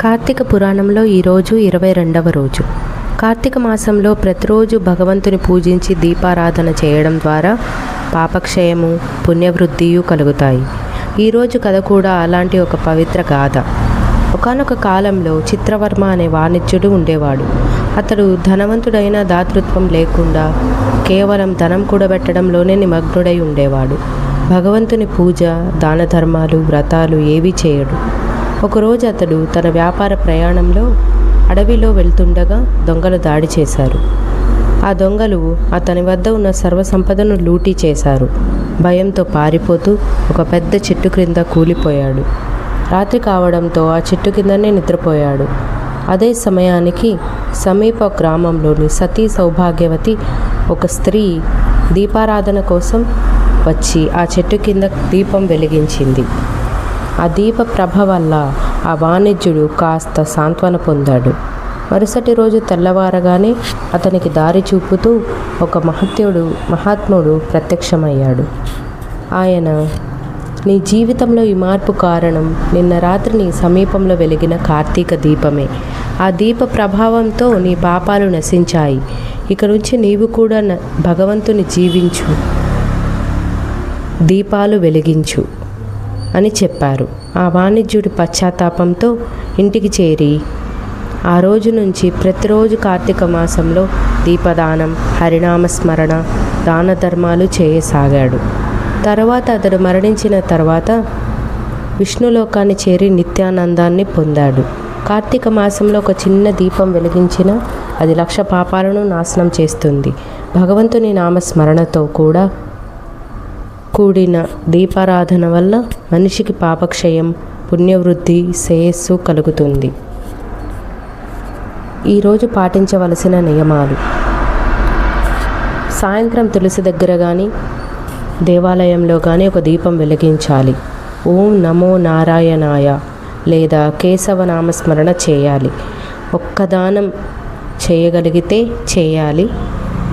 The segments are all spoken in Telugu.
కార్తీక పురాణంలో ఈరోజు 22వ రోజు. కార్తీక మాసంలో ప్రతిరోజు భగవంతుని పూజించి దీపారాధన చేయడం ద్వారా పాపక్షయము పుణ్యవృద్ధియు కలుగుతాయి. ఈరోజు కథ కూడా అలాంటి ఒక పవిత్ర గాథ. ఒకానొక కాలంలో చిత్రవర్మ అనే వాణిజ్యుడు ఉండేవాడు. అతడు ధనవంతుడైన దాతృత్వం లేకుండా కేవలం ధనం కూడబెట్టడంలోనే నిమగ్నుడై ఉండేవాడు. భగవంతుని పూజ దాన ధర్మాలు వ్రతాలు ఏవీ చేయడు. ఒకరోజు అతడు తన వ్యాపార ప్రయాణంలో అడవిలో వెళ్తుండగా దొంగలు దాడి చేశారు. ఆ దొంగలు అతని వద్ద ఉన్న సర్వసంపదను లూటీ చేశారు. భయంతో పారిపోతూ ఒక పెద్ద చెట్టు క్రింద కూలిపోయాడు. రాత్రి కావడంతో ఆ చెట్టు కిందనే నిద్రపోయాడు. అదే సమయానికి సమీప గ్రామంలోని సతీ సౌభాగ్యవతి ఒక స్త్రీ దీపారాధన కోసం వచ్చి ఆ చెట్టు కింద దీపం వెలిగించింది. ఆ దీప ప్రభ వల్ల ఆ వాణిజ్యుడు కాస్త సాంత్వన పొందాడు. మరుసటి రోజు తెల్లవారగానే అతనికి దారి చూపుతూ ఒక మహాత్ముడు ప్రత్యక్షమయ్యాడు. ఆయన, నీ జీవితంలో ఈ మార్పు కారణం నిన్న రాత్రి నీ సమీపంలో వెలిగిన కార్తీక దీపమే. ఆ దీప ప్రభావంతో నీ పాపాలు నశించాయి. ఇక నుంచి నీవు కూడా భగవంతుని జీవించు, దీపాలు వెలిగించు అని చెప్పారు. ఆ వాణిజ్యుడి పశ్చాత్తాపంతో ఇంటికి చేరి ఆ రోజు నుంచి ప్రతిరోజు కార్తీక మాసంలో దీపదానం, హరినామస్మరణ, దాన ధర్మాలు చేయసాగాడు. తర్వాత అతడు మరణించిన తర్వాత విష్ణులోకాన్ని చేరి నిత్యానందాన్ని పొందాడు. కార్తీక మాసంలో ఒక చిన్న దీపం వెలిగించినా అది 1,00,000 పాపాలను నాశనం చేస్తుంది. భగవంతుని నామస్మరణతో కూడా కూడిన దీపారాధన వల్ల మనిషికి పాపక్షయం పుణ్యవృద్ధి శ్రేయస్సు కలుగుతుంది. ఈరోజు పాటించవలసిన నియమాలు: సాయంత్రం తులసి దగ్గర కానీ దేవాలయంలో కానీ ఒక దీపం వెలిగించాలి. ఓం నమో నారాయణాయ లేదా కేశవ నామస్మరణ చేయాలి. ఒక్క దానం చేయగలిగితే చేయాలి.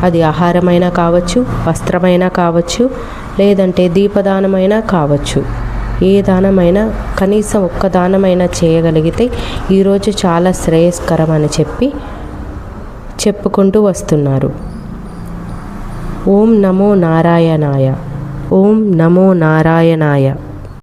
అది ఆహారమైనా కావచ్చు, వస్త్రమైనా కావచ్చు, లేదంటే దీపదానమైనా కావచ్చు. ఏ దానమైనా కనీసం ఒక్క దానమైనా చేయగలిగితే ఈరోజు చాలా శ్రేయస్కరం అని చెప్పుకుంటూ వస్తున్నారు. ఓం నమో నారాయణాయ, ఓం నమో నారాయణాయ.